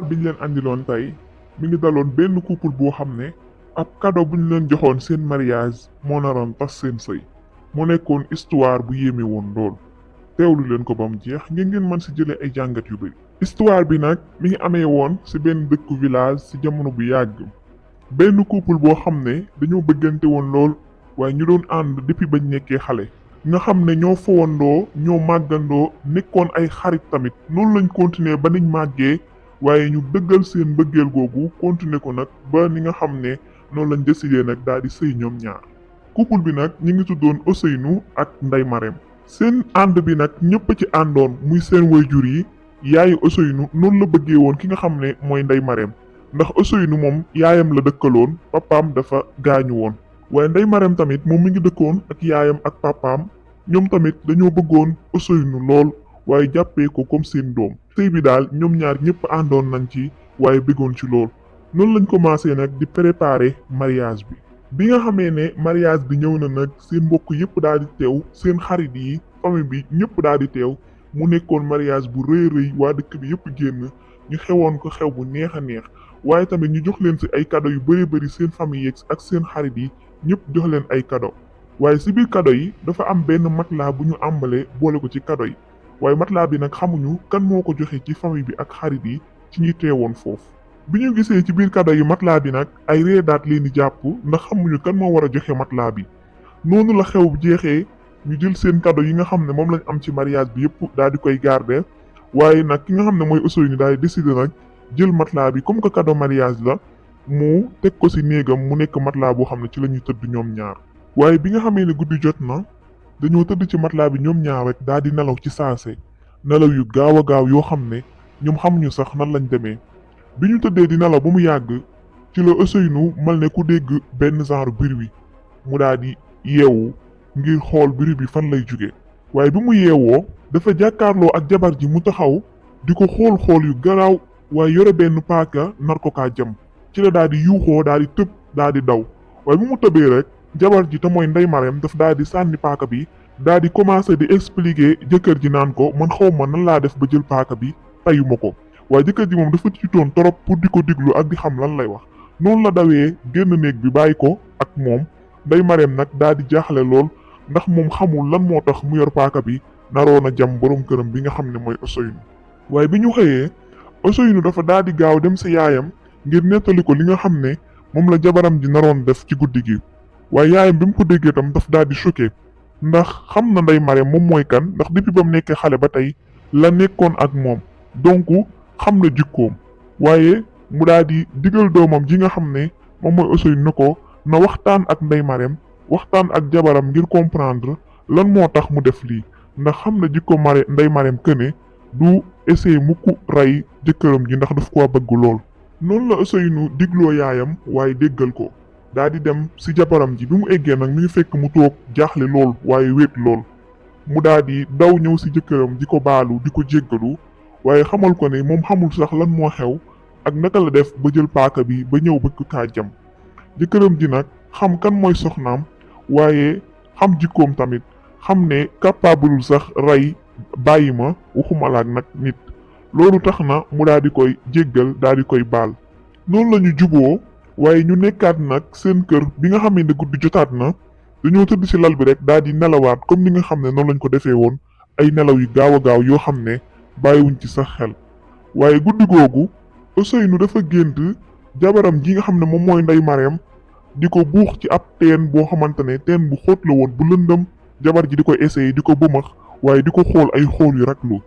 biñ leen andiloon tey mi ngi daloon benn couple boo xam ne ab cadeau buñ leen joxoon seen mariage moo naroon tas seen sëy mu nekkoon histoire bu yéeme woon lool teewlu leen ko ba mu jeex ngeen mën si jëlee ay jàngat yu bari. histoire bi nag mi ngi amee woon si benn dëkku village si jamono bu yàgg benn couple boo xam ne dañoo bëggante woon lool waaye ñu doon ànd depuis bañ nekkee xale nga xam ne ñoo fowandoo ñoo màggandoo nekkoon ay xarit tamit noonu lañ continuer ba niñ màggee. waaye ñu dëggal seen mbëggeel googu continuer ko nag ba ni nga xam ne noonu lañ décidé nag daal di sëy ñoom ñaar couple bi nag ñi ngi tuddoon Ousseynou ak Ndeye Marème seen ànd bi nag ñëpp ci àndoon muy seen waajur yi yaayu Ousseynou noonu la bëggee woon ki nga xam ne mooy Ndeye Marème ndax Ousseynou moom yaayam la dëkkaloon papaam dafa gaañu woon waaye Ndeye Marème tamit moom mi ngi dëkkoon ak yaayam ak papaam ñoom tamit dañoo bëggoon Ousseynou lool waaye jàppee ko comme seen doom sëy bi daal ñoom ñaar ñëpp àndoon nañ ci waaye bëggoon ci lool noonu lañ commencé nag di préparer mariage bi nga xamee ne mariage bi ñëw na nag seen mbokk yëpp daal di teew seen xarit yi famille bi ñëpp daal di teew mu nekkoon mariage bu rëy rëy waa dëkk bi yëpp génn ñu xewoon ko xew bu neex a neex waaye tamit ñu jox leen si ay cadeau yu bari bari seen famille yeeg ak seen xarit yi ñëpp jox leen ay cadeau waaye si biir cadeau yi dafa am benn matelas bu ñu àmbalee boole ko ci cadeau yi waaye matelas bi nag xamuñu kan moo ko joxe ci famille bi ak xarit yi ci ñi teewoon foofu bi ñu gisee ci biir cadeau yi matelas bi nag ay ree daat leen di jàpp ndax xamuñu kan moo war a joxe matelas bi noonu la xew bu jeexee ñu jël seen cadeau yi nga xam ne moom lañ am ci mariage bi yëpp daal di koy garder waaye nag ki nga xam ne mooy Ousseynou daal di décider nag jël matelas bi comme que cadeau mariage la mu teg ko ci néegam mu nekk matelas boo xam ne ci la ñuy tëdd ñoom ñaar waaye bi nga xamee ne guddi jot na dañoo tëdd ci matelas bi ñoom ñaar rek daal di nelaw ci saase nelaw yu gaaw a gaaw yoo xam ne ñoom xamuñu sax nan lañ demee bi ñu tëddee di nelaw ba mu yàgg ci la Ousseynou mel ne ku dégg benn genre bruit mu daal di yeewu ngir xool bruit bi fan lay jóge waaye bi mu yeewoo dafa jàkkaarloo ak jabar ji mu taxaw di ko xool yu garaaw waaye yore benn paaka nar ko kaa jam ci la daal di yuuxoo daal di tëb daal di daw waaye bi mu tëbee rek jabar ji te mooy Ndeye Marème daf daal di sànni paaka bi daal di commencé di expliquer jëkkër ji naan ko man xaw ma nan laa def ba jël paaka bi tayuma ko waaye jëkkër ji moom dafa tiitoon torop pour di ko diglu ak di xam lan lay wax noonu la dawee génn néeg bi bàyyi ko ak moom Ndeye Marème nag daal di jaaxle lool ndax moom xamul lan moo tax mu yor paaka bi naroon a jam borom këram bi nga xam ne mooy Ousseynou waaye bi ñu xëyee Ousseynou dafa daal di gaaw dem sa yaayam ngir nettali ko li nga xam ne moom la jabaram ji naroon def ci guddi gi waaye yaayam bi mu ko déggee tam daf daal di choqué ndax xam na Ndeye Marème moom mooy kan ndax depuis ba mu nekkee xale ba tey la nekkoon ak moom donc xam na jikkoom waaye mu daal di digal doomam ji nga xam ne moom mooy Ousseynou ne ko na waxtaan ak Ndeye Marème waxtaan ak jabaram ngir comprendre lan moo tax mu def lii ndax xam na jikko Ndeye Marème que ne du essayer mukk rey jëkkëram ji ndax daf ko bëgg lool. noonu la Ousseynou digloo yaayam waaye déggal ko daa di dem si jabaram ji bi mu eggee nag mi ngi fekk mu toog jaaxle lool waaye wéet lool mu daa di daw ñëw si jëkkëram di ko baalu di ko jéggalu waaye xamal ko ne moom xamul sax lan moo xew ak naka la def ba jël paaka bi ba ñëw bëgg kaa jam jëkkëram ji nag xam kan mooy soxnaam waaye xam jikkoom tamit xam ne capable sax rey bàyyi ma waxumalaak nag nit loolu tax na mu daal di koy jéggal daal di koy baal noonu la ñu juboo waaye ñu nekkaat nag seen kër bi nga xam ne guddi jotaat na dañoo tëdd ci lal bi rek daal di nelawaat comme ni nga xam ne noonu lañ ko defee woon ay nelaw yu gaaw a gaaw yoo xam ne bàyyiwuñ ci sax xel waaye guddi googu Ousseynou dafa gént jabaram ji nga xam ne moom mooy Ndeye Marème di ko buux ci ab teen boo xamante ne teen bu xóot la woon bu lëndëm jabar ji di ko essayer di ko bëmax waaye di ko xool ay xool yu raglu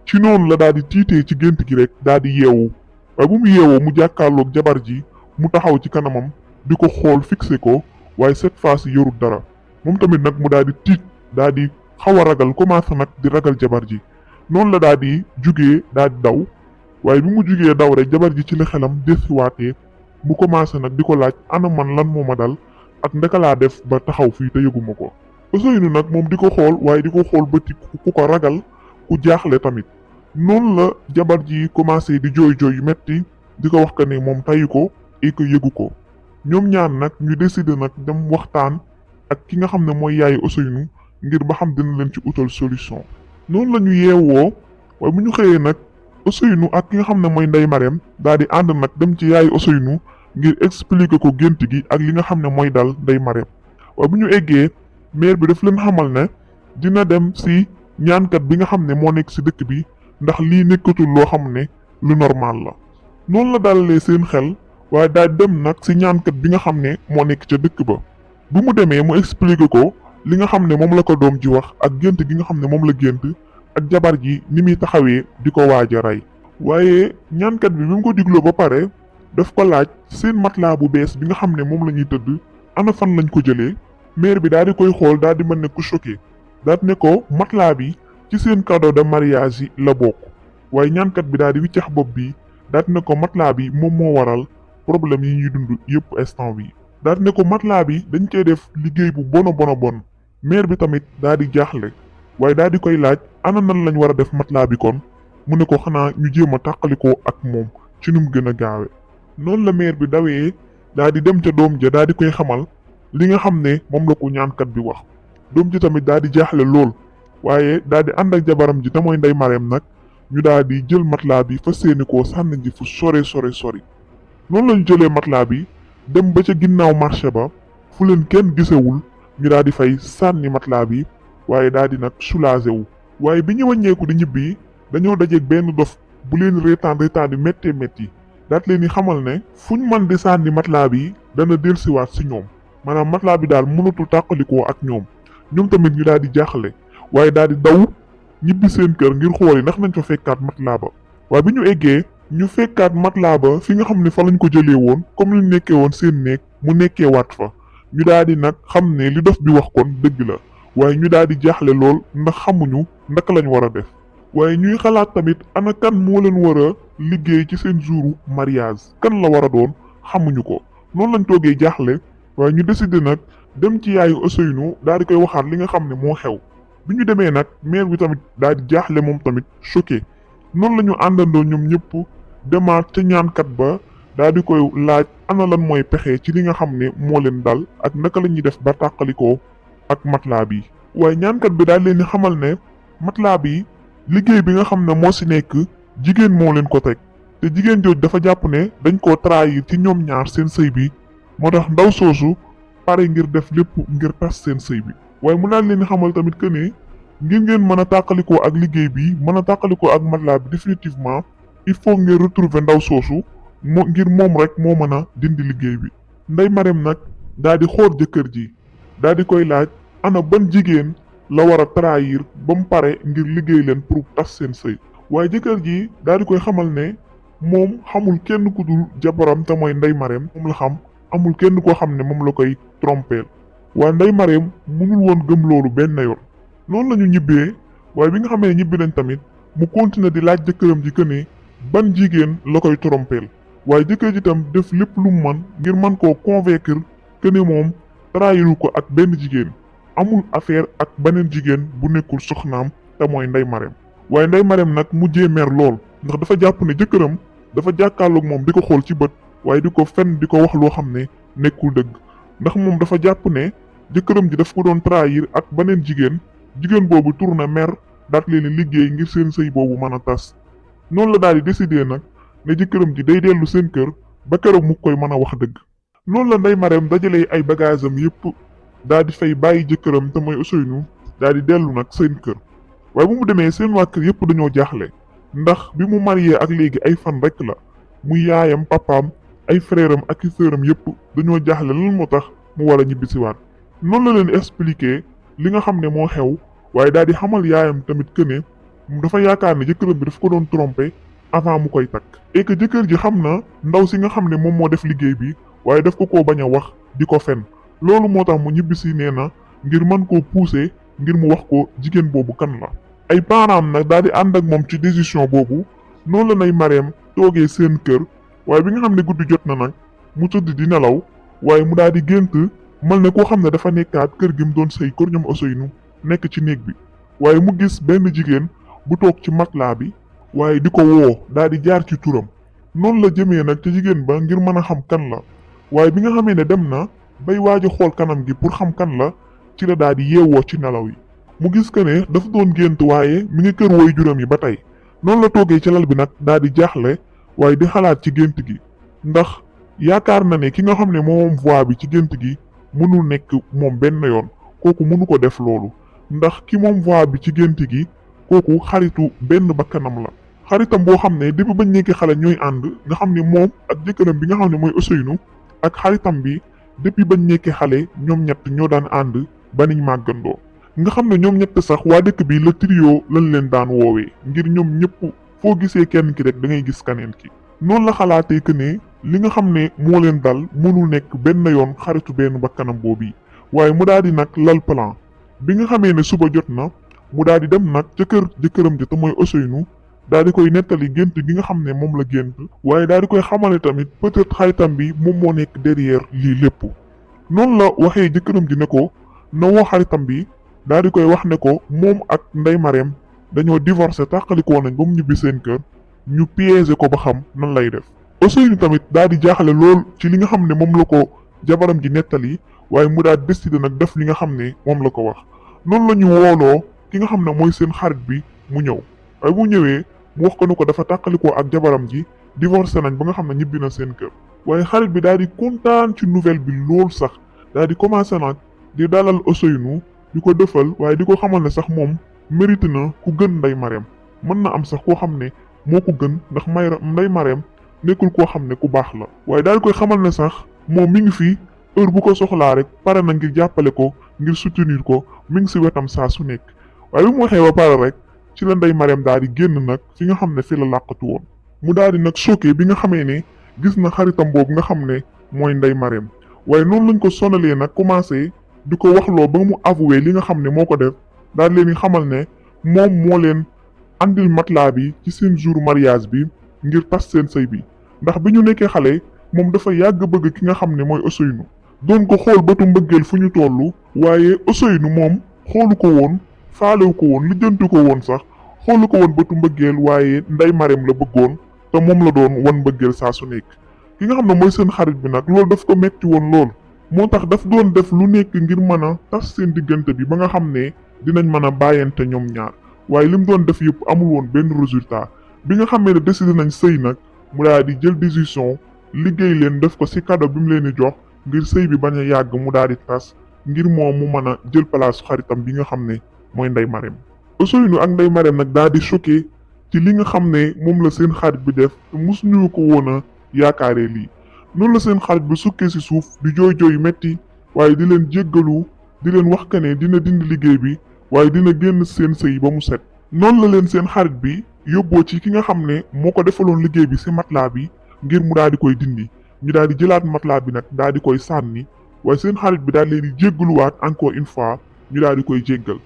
ci noonu la daal di tiitee ci gént gi rek daal di yeewu waaye bu mu yeewoo mu jàkkaarloog jabar ji mu taxaw ci kanamam di ko xool fixé ko waaye cette fois-ci yorul dara moom tamit nag mu daal di tiit daal di xaw a ragal commencé nag di ragal jabar ji noonu la daal di jugee daal di daw waaye bi mu jugee daw rek jabar ji ci la xelam desiwaatee mu commencé nag di ko laaj ana man lan moo ma dal ak ndaka laa def ba taxaw fii te yëguma ko Ousseynou nag moom di ko xool waaye di ko xool bëti ku ko ragal ku jaaxle tamit noonu la jabar ji commencé di jooy yu metti di ko wax que ne moom tayu ko et que yëgu ko ñoom ñaar nag ñu décider nag dem waxtaan ak ki nga xam ne mooy yaayu Ousseynou ngir ba xam dina leen ci utal solution noonu la ñu yeewoo waaye bu ñu xëyee nag Ousseynou ak ki nga xam ne mooy Ndeye Marème daal di ànd nag dem ci yaayu Ousseynou ngir expliquer ko gént gi ak li nga xam ne mooy dal Ndeye Marème. waaye bu ñu eggee maire bi daf leen xamal ne dina dem si ñaankat bi nga xam ne moo nekk si dëkk bi ndax lii nekkatul loo xam ne lu normal la. noonu la dalalee seen xel waaye daal dem nag si ñaankat bi nga xam ne moo nekk ca dëkk ba. bu mu demee mu expliquer ko li nga xam ne moom la ko doom ji wax ak gént gi nga xam ne moom la gént ak jabar ji ni muy taxawee di ko waaj a rey. waaye ñaankat bi mu ko digloo ba pare daf ko laaj seen matelas bu bees bi nga xam ne moom la ñuy tëdd ana fan lañ ko jëlee. maire bi daal di koy xool daal di mën ne ku choqué daal ne ko matelas bi ci seen cadeau de mariage yi la bokk. waaye ñaankat bi daal di wiccax bopp bi daal ne ko matelas bi moom moo waral problème yi ñuy dund yëpp instant bi daal ne ko matelas bi dañ cee def liggéey bu bon bon. maire bi tamit daal di jaaxle waaye daal di koy laaj ana nan lañ war a def matelas bi kon mu ne ko xanaa ñu jéem a tàqalikoo ak moom ci nu mu gën a gaawe. noonu la maire bi dawee daal di dem ca doom ja daal di koy xamal li nga xam ne moom la ko ñaankat bi wax. doom ji tamit daal di jaaxle lool waaye daal di ànd ak jabaram ji te mooy Ndeye Marème nag ñu daal di jël matelas bi fa seeni koo sànni ji fu sori. noonu lañu jëlee matelas bi dem ba ca ginnaaw marché ba fu leen kenn gisewul ñu daal di fay sànni matelas bi waaye daal di nag soulagé wu. waaye bi ñu wàññeeku di ñibbi dañoo dajeeg benn dof bu leen reetaan yu métti daat leen di xamal ne fuñ mën di sànni matelas bi dana dellusiwaat si ñoom maanaam matelas bi daal mënatul tàqalikoo ak ñoom tamit ñu daal di jaaxle waaye daal di daw ñibbi seen kër ngir xooli ndax nañ fa fekkaat matelas ba. waaye bi ñu eggee ñu fekkaat matelas ba fi nga xam ne fa lañ ko jëlee woon comme li nekkee woon seen néeg mu nekkee waat fa ñu daal di nag xam ne li dof bi wax kon dëgg la waaye ñu daal di jaaxle lool ndax xamuñu ndaka lañ war a def. waaye ñuy xalaat tamit ana kan moo leen war a liggéey ci seen jouru mariage kan la war a doon xamuñu ko noonu lañ toogee jaaxle waaye ñu décidé nag dem ci yaayu Ousseynou daal di koy waxaat li nga xam ne moo xew. bi ñu demee nag maire bi tamit daal di jaaxle moom tamit choqué noonu la ñu àndandoo ñoom ñëpp demaat ca ñaankat ba daal di koy laaj ana lan mooy pexe ci li nga xam ne moo leen dal ak naka la ñuy def ba tàqalikoo ak matelas bi. waaye ñaankat bi daal leen di xamal ne matelas bi liggéey bi nga xam ne moo si nekk jigéen moo leen ko teg te jigéen jooj dafa jàpp ne dañ koo trahir ci ñoom ñaar seen sëy bi moo tax ndaw soosu pare ngir def lépp ngir tas seen sëy bi. waaye mu daal leen di xamal tamit que ne ngir ngeen mën a tàqalikoo ak liggéey bi mën a tàqalikoo ak matelas bi définitivement il faut ngeen retrouver ndaw soosu ngir moom rek moo mën a dindi liggéey bi. Ndeye Marème nag daal di xool jëkkër ji daal di koy laaj ana ban jigéen la war a trahir ba mu pare ngir liggéey leen pour tas seen sëy. waaye jëkkër ji daal di koy xamal ne moom xamul kenn ku dul jabaram te mooy Ndeye Marème moom la xam amul kenn koo xam ne moom la koy trompeel. waaye Ndeye Marème mënul woon gëm loolu benn yoon noonu la ñu ñibbee waaye bi nga xamee ne ñibbi nañ tamit mu continuer di laaj jëkkëram ji que ne ban jigéen la koy trompeel waaye jëkkër ji tam def lépp lu mu mën ngir mën koo convaincre que ne moom trahiru ko ak benn jigéen amul affaire ak beneen jigéen bu nekkul soxnaam te mooy Ndeye Marème. waaye Ndeye Marème nag mujjee mer lool ndax dafa jàpp ne jëkkëram dafa jàkkaarloog moom di ko xool ci bët waaye di ko fen di ko wax loo xam ne nekkul dëgg ndax moom dafa jàpp ne jëkkëram ji daf ko doon trahir ak beneen jigéen boobu tourné mer daat leen liggéey ngir seen sëy boobu mën a tas. noonu la daal di décider nag ne jëkkëram ji day dellu seen kër ba keroog mu koy mën a wax dëgg. noonu la Ndeye Marème dajalee ay bagages am yëpp daal di fay bàyyi jëkkëram te mooy Ousseynou daal di dellu nag seen kër. waaye bu mu demee seen waa kër yëpp dañoo jaaxle ndax bi mu marié ak léegi ay fan rek la muy yaayam papaam ay frère am ak i sœuram yëpp dañoo jaaxle lan moo tax mu war a ñibbisiwaat. noonu la leen expliquer li nga xam ne moo xew waaye daal di xamal yaayam tamit que ne dafa yaakaar ne jëkkëram bi daf ko doon tromper avant mu koy takk. et que jëkkër ji xam na ndaw si nga xam ne moom moo def liggéey bi waaye daf ko koo bañ a wax di ko fen loolu moo tax mu ñibbisi nee na ngir mën koo pousser ngir mu wax ko jigéen boobu kan la. ay parents nag daal di ànd ak moom ci décision boobu noonu la Ndeye Marème toogee seen kër waaye bi nga xam ne guddi jot na nag mu tëdd di nelaw waaye mu daal di gént mel ne koo xam ne dafa nekkaat kër gi mu doon sëy kër ñoom Ousseynou nekk ci néeg bi waaye mu gis benn jigéen bu toog ci matelas bi waaye di ko woo daal di jaar ci turam noonu la jëmee nag ca jigéen ba ngir mën a xam kan la waaye bi nga xamee ne dem na bay waaj a xool kanam gi pour xam kan la ci la daal di yeewoo ci nelaw yi mu gis que ne dafa doon gént waaye mi ngi kër woy juróom yi ba tey noonu la toogee ci lal bi nag daal di jaaxle waaye di xalaat ci gént gi ndax yaakaar na ne ki nga xam ne moom voix bi ci gént gi mënul nekk moom benn yoon kooku mënu ko def loolu ndax ki moom voix bi ci gént gi kooku xaritu benn bakkanam la xaritam boo xam ne depuis bañ nekkee xale ñooy ànd nga xam ne moom ak jëkkëram bi nga xam ne mooy Ousseynou ak xaritam bi depuis bañ nekkee xale ñoom ñett ñoo daan ànd ba niñ màggandoo nga xam ne ñoom ñett sax waa dëkk bi le trio lañ leen daan woowee ngir ñoom ñëpp foo gisee kenn ki rek da ngay gis keneen ki noonu la xalaatee que ne li nga xam ne moo leen dal mënul nekk benn yoon xaritu benn bakkanam boobu waaye mu daal di nag lal plan bi nga xamee ne suba jot na mu daal di dem nag ca kër jëkkëram ja te mooy Ousseynou daal di koy nettali gént gi nga xam ne moom la gént waaye daal di koy xamale tamit peut-être xaritam bi moom moo nekk derrière lii lépp noonu la waxee jëkkëram ji ne ko na woo xaritam bi daal di koy wax ne ko moom ak Ndeye Marème dañoo divorcé tàqalikoo nañ ba mu ñibbi seen kër ñu piéger ko ba xam nan lay def Ousseynou tamit daal di jaaxle lool ci li nga xam ne moom la ko jabaram ji nettali waaye mu daal décidé nag def li nga xam ne moom la ko wax noonu la ñu wooloo ki nga xam ne mooy seen xarit bi mu ñëw waaye bu ñëwee mu wax ko ne ko dafa tàqalikoo ak jabaram ji divorcé nañ ba nga xam ne ñibbi na seen kër waaye xarit bi daal di kontaan ci nouvelle bi lool sax daal di commencé nag di dalal Ousseynou di ko defal waaye di ko xamal ne sax moom mérite na ku gën Ndeye Marème mën na am sax koo xam ne moo ko gën ndax Ndeye Marème nekkul koo xam ne ku baax la waaye daal di koy xamal ne sax moom mi ngi fi heure bu ko soxlaa rek pare na ngir jàppale ko ngir soutenir ko mi ngi si wetam saa su nekk waaye bi mu waxee ba pare rek ci la Ndeye Marème daal di génn nag fi nga xam ne fi la làqatu woon mu daal di nag choqué bi nga xamee ne gis na xaritam boobu nga xam ne mooy Ndeye Marème waaye noonu lañ ko sonalee nag commencé di ko waxloo ba mu avoué li nga xam ne moo ko def daal leen di xamal ne moom moo leen andil matelas bi ci seen jour mariage bi ngir tas seen sëy bi ndax bi ñu nekkee xale moom dafa yàgg bëgg ki nga xam ne mooy Ousseynou doon ko xool bëtu mbëggeel fu ñu toll waaye Ousseynou moom xoolu ko woon faalewu ko woon lijjanti ko woon sax xoolu ko woon bëtu mbëggeel waaye Ndeye Marème la bëggoon te moom la doon wan mbëggeel saa su nekk ki nga xam ne mooy seen xarit bi nag loolu daf ko metti woon lool moo tax daf doon def lu nekk ngir mën a tas seen diggante bi ba nga xam ne dinañ mën a bàyyante ñoom ñaar waaye li mu doon def yëpp amul woon benn résultat bi nga xamee ne décidé nañ sëy nag mu daal di jël décision liggéey leen def ko ci cadeau bi mu leen di jox ngir sëy bi bañ a yàgg mu daal di tas ngir moom mu mën a jël place xaritam bi nga xam ne mooy Ndeye Marème Ousseynou ak Ndeye Marème nag daal di choqué ci li nga xam ne moom la seen xarit bi def te mosuñu ko woon a yaakaaree lii noonu la seen xarit bi sukkee ci suuf di jooy jooy metti waaye di leen jéggalu di leen wax que ne dina dindi liggéey bi waaye dina génn seen sëy ba mu set noonu la leen seen xarit bi yóbboo ci ki nga xam ne moo ko defaloon liggéey bi ci matelas bi ngir mu daal di koy dindi ñu daal di jëlaat matelas bi nag daal di koy sànni waaye seen xarit bi daal leen di jéggaluwaat encore une fois ñu daal di koy jéggal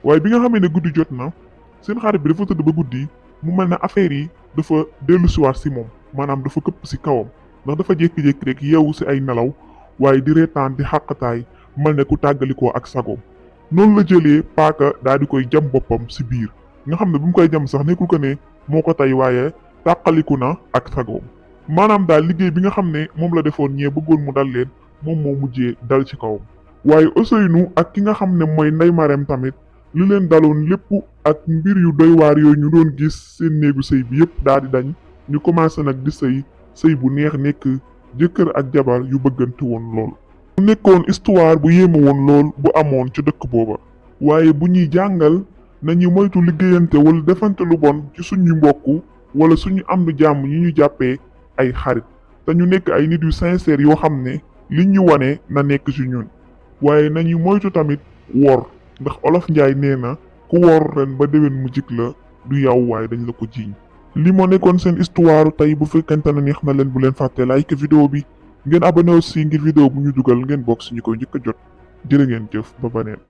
waaye bi nga xamee ne guddi jot na seen xarit bi dafa tëdd ba guddi mu mel ne affaire yi dafa dellusiwaat ci moom maanaam dafa këpp ci kawam ndax dafa jékki-jékki rek yeewu ci ay nelaw waaye di reetaan di xàqataay mel ne ku tàggalikoo ak sagoom noonu la jëlee paaka daal di koy jam boppam ci biir nga xam ne bu mu koy jam sax nekkul ko ne moo ko tey waaye tàqaliku na ak sagoom maanaam daal liggéey bi nga xam ne moom la defoon ñee bëggoon mu dal leen moom moo mujjee dal ci kawam waaye Ousseynou ak ki nga xam ne mooy Ndeye Marème tamit li leen daloon lépp ak mbir yu doy waar yooyu ñu doon gis seen néegu sëy bi yépp daal di dañ ñu commencé nag di sëy bu neex nekk jëkkër ak jabar yu bëggante woon lool mu nekkoon histoire bu yéeme woon lool bu amoon ci dëkk booba waaye bu ñuy jàngal nañu moytu liggéeyante wala defante lu bon ci suñu mbokk wala suñu am du jàmm yi ñu jàppee ay xarit te ñu nekk ay nit yu sincère yoo xam ne li ñu wane na nekk ci ñun waaye nañu moytu tamit wor ndax olof njaay nee na ku wor ren ba déwén mu jik la du yow waaye dañ la ko jiiñ li moo nekkoon seen histoire tey bu fekkente ne neex na leen bu leen fàtte like vidéo bi ngeen abonné aussi ngir vidéo bu ñu dugal ngeen bokk si ñu koy njëkk a jot jërë ngeen jëf ba baneen